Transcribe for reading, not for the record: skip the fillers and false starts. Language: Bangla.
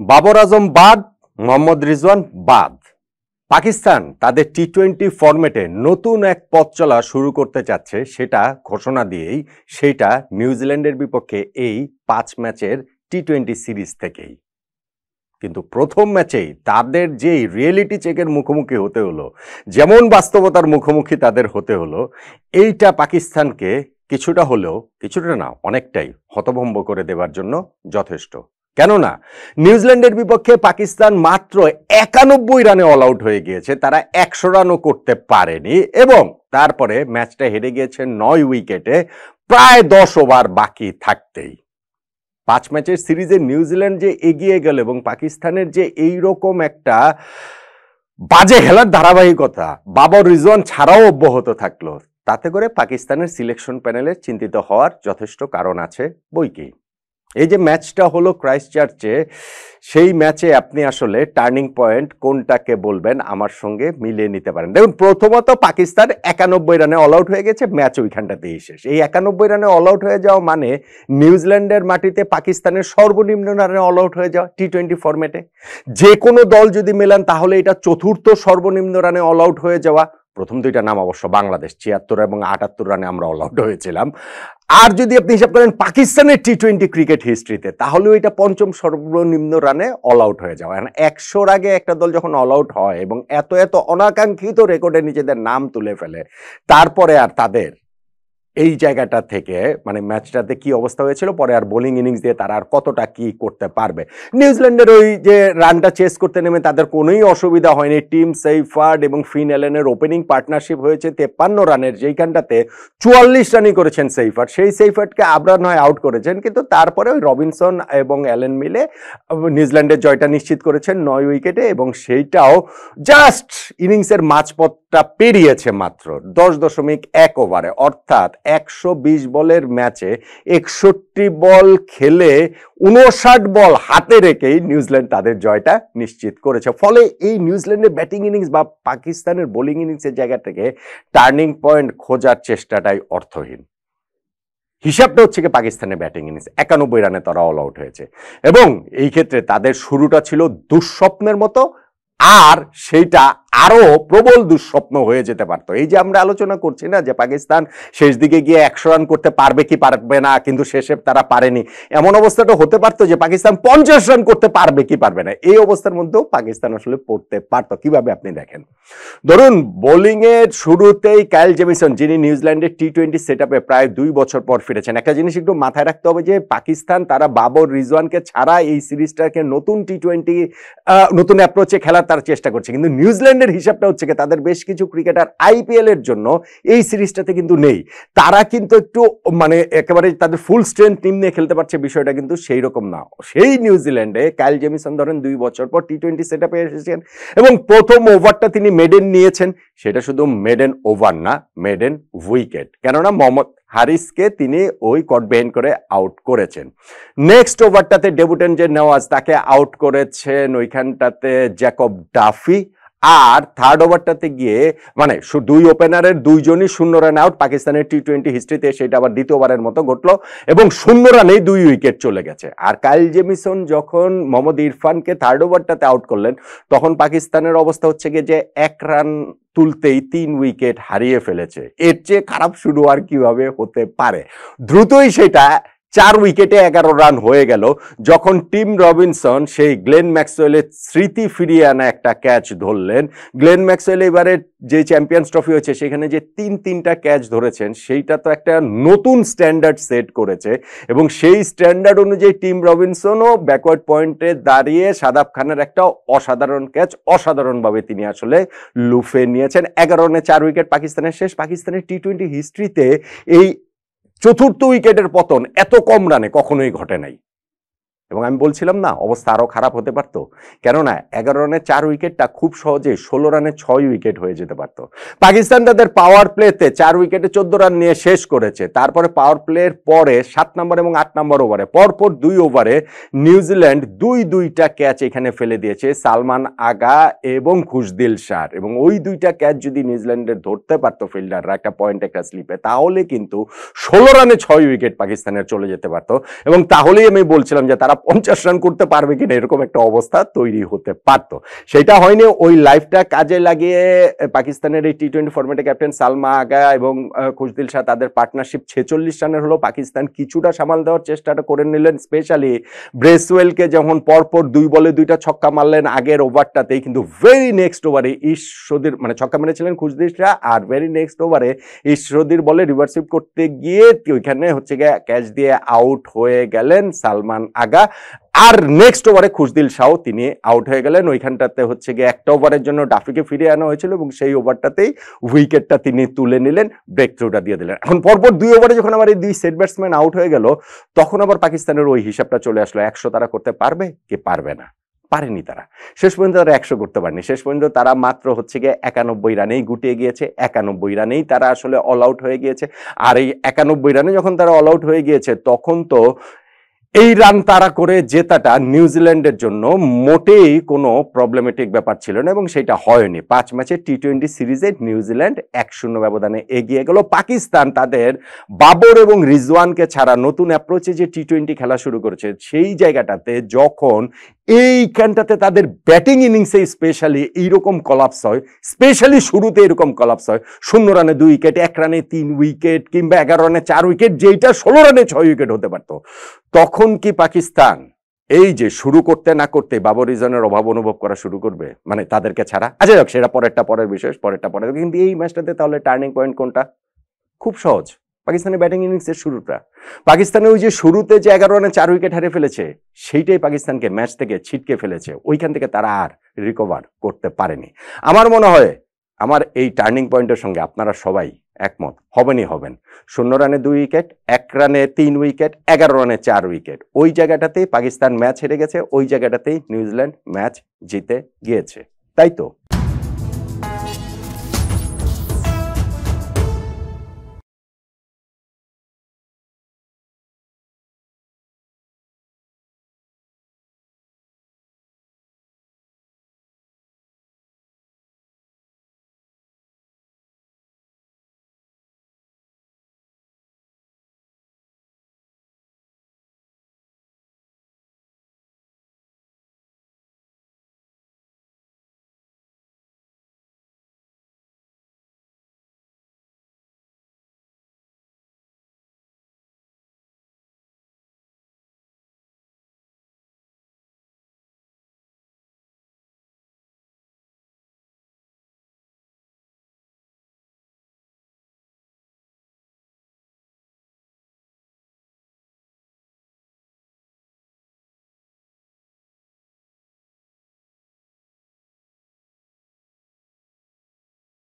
বাবর আজম বাদ, মোহাম্মদ রিজওয়ান বাদ। পাকিস্তান তাদের টি-20 ফরম্যাটে নতুন এক পথ চলা শুরু করতে চাচ্ছে, সেটা ঘোষণা দিয়েই সেটা নিউজিল্যান্ডের বিপক্ষে এই 5 ম্যাচের টি-20 সিরিজ থেকেই। কিন্তু প্রথম ম্যাচেই তাদের যেই রিয়েলিটি চেকের মুখোমুখি হতে হলো, যেমন বাস্তবতার মুখোমুখি তাদের হতে হলো, এইটা পাকিস্তানকে কিছুটা হলেও, কিছুটা না অনেকটাই হতভম্ব করে দেওয়ার জন্য যথেষ্ট। কেননা নিউজিল্যান্ডের বিপক্ষে পাকিস্তান মাত্র 91 রানে অল আউট হয়ে গিয়েছে, তারা 100 রানও করতে পারেনি এবং তারপরে ম্যাচটা হেরে গিয়েছে 9 উইকেটে প্রায় 10 ওভার বাকি থাকতেই। 5 ম্যাচের সিরিজে নিউজিল্যান্ড যে এগিয়ে গেল এবং পাকিস্তানের যে এইরকম একটা বাজে খেলার ধারাবাহিকতা বাবর রিজওয়ান ছাড়াও অব্যাহত থাকলো, তাতে করে পাকিস্তানের সিলেকশন প্যানেলের চিন্তিত হওয়ার যথেষ্ট কারণ আছে বইকি। এই যে ম্যাচটা হলো ক্রাইস্টচার্চে, সেই ম্যাচে আপনি আসলে টার্নিং পয়েন্ট কোনটাকে বলবেন আমার সঙ্গে মিলিয়ে নিতে পারেন। দেখুন, প্রথমত পাকিস্তান 91 রানে অল আউট হয়ে গেছে, ম্যাচ ওইখানটাতেই শেষ। এই 91 রানে অল আউট হয়ে যাওয়া মানে নিউজিল্যান্ডের মাটিতে পাকিস্তানের সর্বনিম্ন রানে অল আউট হয়ে যাওয়া টি-20 ফরম্যাটে। যে কোনো দল যদি মেলান তাহলে এটা চতুর্থ সর্বনিম্ন রানে অল আউট হয়ে যাওয়া। প্রথম দুইটা নাম অবশ্য বাংলাদেশ, 76 এবং 78 রানে আমরা অল আউট হয়েছিলাম। আর যদি আপনি হিসাব করেন পাকিস্তানের টি-20 ক্রিকেট হিস্ট্রিতে, তাহলেও এটা পঞ্চম সর্বনিম্ন রানে অল আউট হয়ে যাওয়া। 100 আগে একটা দল যখন অল আউট হয় এবং এত এত অনাকাঙ্ক্ষিত রেকর্ডে নিজেদের নাম তুলে ফেলে, তারপরে আর তাদের এই জায়গাটা থেকে মানে ম্যাচটাতে কি অবস্থা হয়েছিল, পরে আর বোলিং ইনিংস দিয়ে তারা আর কতটা কি করতে পারবে। নিউজিল্যান্ডের ওই যে রানটা চেস করতে নেমে তাদের কোনোই অসুবিধা হয়নি। টিম সেইফার্ড এবং ফিন অ্যালেনের ওপেনিং পার্টনারশিপ হয়েছে 53 রানের, যেইখানটাতে 44 রানই করেছেন সেইফার্ড। সেই সেইফার্ডকে আবরার নয় আউট করেছেন, কিন্তু তারপরে ওই রবিনসন এবং অ্যালেন মিলে নিউজিল্যান্ডের জয়টা নিশ্চিত করেছেন 9 উইকেটে এবং সেইটাও জাস্ট ইনিংসের মাঝপথটা পেরিয়েছে মাত্র 10.1 ওভারে। অর্থাৎ 120 বলের ম্যাচে 61 বল খেলে 59 বল হাতে রেখেই নিউজিল্যান্ড তাদের জয়টা নিশ্চিত করেছে। ফলে এই নিউজিল্যান্ডের ব্যাটিং ইনিংস বা পাকিস্তানের বোলিং ইনিংসের জায়গা থেকে টার্নিং পয়েন্ট খোঁজার চেষ্টাটাই অর্থহীন। হিসাবটা হচ্ছে কি, পাকিস্তানের ব্যাটিং ইনিংস 91 রানে তারা অল আউট হয়েছে এবং এই ক্ষেত্রে তাদের শুরুটা ছিল দুঃস্বপ্নের মতো, আর সেইটা আরো প্রবল দুঃস্বপ্ন হয়ে যেতে পারতো। এই যে আমরা আলোচনা করছি না যে পাকিস্তান শেষ দিকে গিয়ে 100 রান করতে পারবে কি পারবে না, কিন্তু শেষে তারা পারেনি, এমন অবস্থাটা হতে পারতো যে পাকিস্তান 50 রান করতে পারবে কি পারবে না। এই অবস্থার মধ্যেও পাকিস্তান আসলে পড়তে পারতো। কিভাবে আপনি দেখেন, ধরুন বোলিং এর শুরুতেই কাইল জেমিসন, যিনি নিউজিল্যান্ডের টি-20 সেটআপে প্রায় 2 বছর পর ফিরেছেন। একটা জিনিস একটু মাথায় রাখতে হবে যে পাকিস্তান তারা বাবর রিজওয়ানকে ছাড়া এই সিরিজটাকে নতুন টি-20 নতুন অ্যাপ্রোচে খেলার তার চেষ্টা করছে, কিন্তু নিউজিল্যান্ডের হিসাবটা হচ্ছে তাদের বেশ কিছু ক্রিকেটার আইপিএল এর জন্য এই সিরিজটাতে কিন্তু নেই। তারা কিন্তু একটু মানে একেবারে তাদের ফুল স্ট্রেংথ টিম নিয়ে খেলতে পারছে, বিষয়টা কিন্তু সেই রকম না। সেই নিউজিল্যান্ডে কাইল জেমিসন ধরেন 2 বছর পর টি-20 সেটআপে এসেছেন এবং প্রথম ওভারটা তিনি মেডেন নিয়েছেন। সেটা শুধু মেডেন ওভার না, মেডেন উইকেট, কেননা মোহাম্মদ হারিসকে তিনি ওই কট বেহেন করে আউট করেছেন। নেক্সট ওভারটাতে ডেবুটেন্ট যে নেওয়াজ, তাকে আউট করেছেন ওইখানটাতে জ্যাকব ডাফি। আর থার্ড ওভারটাতে গিয়ে মানে 2 ওপেনারের 2জনই 0 রান আউট। পাকিস্তানের টি-20 হিস্ট্রিতে সেটা আবার দ্বিতীয়বারের মতো ঘটলো এবং 0 রানেই 2 উইকেট চলে গেছে। আর কাইল জেমিসন যখন মোহাম্মদ ইরফানকে থার্ড ওভারটাতে আউট করলেন, তখন পাকিস্তানের অবস্থা হচ্ছে গিয়ে যে 1 রান তুলতেই 3 উইকেট হারিয়ে ফেলেছে। এর চেয়ে খারাপ শুরু আর কিভাবে হতে পারে। দ্রুতই সেটা 4 উইকেটে 11 রান হয়ে গেল যখন টিম রবিনসন সেই গ্লেন ম্যাক্সওয়েলের স্মৃতি ফিরিয়ে আনা একটা ক্যাচ ধরলেন। গ্লেন ম্যাক্সওয়েল এবারে যে চ্যাম্পিয়ন্স ট্রফি হয়েছে সেখানে যে 3টা ক্যাচ ধরেছেন, সেইটা তো একটা নতুন স্ট্যান্ডার্ড সেট করেছে এবং সেই স্ট্যান্ডার্ড অনুযায়ী টিম রবিনসনও ব্যাকওয়ার্ড পয়েন্টে দাঁড়িয়ে সাদাব খানের একটা অসাধারণ ক্যাচ অসাধারণভাবে তিনি আসলে লুফে নিয়েছেন। 11 রানে 4 উইকেট পাকিস্তানের শেষ। পাকিস্তানের টি-20 হিস্ট্রিতে এই চতুর্থ উইকেটের পতন এত কম রানে কখনোই ঘটে নাই এবং আমি বলছিলাম না অবস্থা আরো খারাপ হতে পারতো, কেননা 11 রানে 4 উইকেটটা খুব সহজে 16 রানে 6 উইকেট হয়ে যেতে পারতো। পাকিস্তান তাদের পাওয়ার প্লেতে 4 উইকেটে 14 রান নিয়ে শেষ করেছে। তারপরে পাওয়ার প্লের পরে 7 নম্বর এবং 8 নম্বর ওভারে পরপর 2 ওভারে নিউজিল্যান্ড 2টা ক্যাচ এখানে ফেলে দিয়েছে, সালমান আগা এবং খুশদিল শাহ, এবং ওই 2টা ক্যাচ যদি নিউজিল্যান্ডের ধরতে পারতো ফিল্ডাররা একটা পয়েন্ট একটা স্লিপে, তাহলে কিন্তু 16 রানে 6 উইকেট পাকিস্তানের চলে যেতে পারতো এবং তাহলেই আমি বলছিলাম যে তারা 50 রান করতে পারবে কিনা এরকম একটা অবস্থা তৈরি হতে পারত। সেটা হয়নি। ওই লাইফটা কাজে লাগিয়ে পাকিস্তানের এই টি-20 ফরম্যাটে ক্যাপ্টেন সালমা আগা এবং খুশদিল শাহ তাদের পার্টনারশিপ 46 রানের হলো, পাকিস্তান কিছুটা সামাল দেওয়ার চেষ্টাটা করে নিলেন। স্পেশালি ব্রেসওয়েলকে যখন পরপর 2 বলে 2টা ছক্কা মারলেন আগের ওভারটাতেই, কিন্তু ভেরি নেক্সট ওভারে ঈশ্বরদীর মানে ছক্কা মেরেছিলেন খুশদিল শাহ, আর ভেরি নেক্সট ওভারে ঈশ্বরদীর বলে রিভার্সিভ করতে গিয়ে ওইখানে হচ্ছে গিয়ে ক্যাচ দিয়ে আউট হয়ে গেলেন সালমান আগা। আর নেক্সট ওভারে খুশদিল শাহ তিনি আউট হয়ে গেলেন। ওইখানটাতে হচ্ছে গিয়ে একটা ওভারের জন্য ডাফিকে ফিরিয়ে আনা হয়েছিল এবং সেই ওভারটাতেই উইকেটটা তিনি তুলে নিলেন, ব্রেক থ্রুটা দিয়ে দিলেন। এখন পরপর 2 ওভারে যখন আবার এই 2 সেট ব্যাটসম্যান আউট হয়ে গেল, তখন আবার পাকিস্তানের ওই হিসাবটা চলে আসলো 100 তারা করতে পারবে কি পারবে না। পারেনি তারা, শেষ পর্যন্ত তারা 100 করতে পারেনি। শেষ পর্যন্ত তারা মাত্র হচ্ছে গিয়ে 91 রানেই গুটিয়ে গিয়েছে। 91 রানেই তারা আসলে অল আউট হয়ে গিয়েছে। আর এই 91 রানে যখন তারা অল আউট হয়ে গিয়েছে, তখন তো এই রান তারা করে জেতাটা নিউজিল্যান্ডের জন্য মোটেই কোনো প্রবলেমেটিক ব্যাপার ছিল না এবং সেটা হয়নি। 5 ম্যাচে টি-20 সিরিজে নিউজিল্যান্ড 1-0 ব্যবধানে এগিয়ে গেল। পাকিস্তান তাদের বাবর এবং রিজওয়ানকে ছাড়া নতুন অ্যাপ্রোচে যে টি-20 খেলা শুরু করেছে, সেই জায়গাটাতে যখন এইখানটাতে তাদের ব্যাটিং ইনিংসে স্পেশালি এইরকম কলাপস হয়, স্পেশালি শুরুতে এরকম কলাপস হয়, 0 রানে 2 উইকেট, 1 রানে 3 উইকেট, কিংবা 11 রানে 4 উইকেট, যেটা 16 রানে 6 উইকেট হতে পারত, তখন কি পাকিস্তান এই যে শুরু করতে না করতে বাবর রিজওয়ানের অভাব অনুভব করা শুরু করবে, মানে তাদেরকে ছাড়া? আচ্ছা যাক, সেটা পরের বিষয়, পরেরটা। কিন্তু এই ম্যাচটাতে তাহলে টার্নিং পয়েন্ট কোনটা? খুব সহজ, পাকিস্তানের ব্যাটিং ইনিংসের শুরুটা। পাকিস্তানের ওই যে শুরুতে যে 11 রানে 4 উইকেট হারিয়ে ফেলেছে, সেইটাই পাকিস্তানকে ম্যাচ থেকে ছিটকে ফেলেছে। ওইখান থেকে তারা আর রিকভার করতে পারেনি। আমার মনে হয় আমার এই টার্নিং পয়েন্টের সঙ্গে আপনারা সবাই একমত হবেন। 0 রানে 2 উইকেট, 1 রানে 3 উইকেট, 11 রানে 4 উইকেট, ওই জায়গাটাতেই পাকিস্তান ম্যাচ হেরে গেছে, ওই জায়গাটাতেই নিউজিল্যান্ড ম্যাচ জিতে গিয়েছে, তাই তো?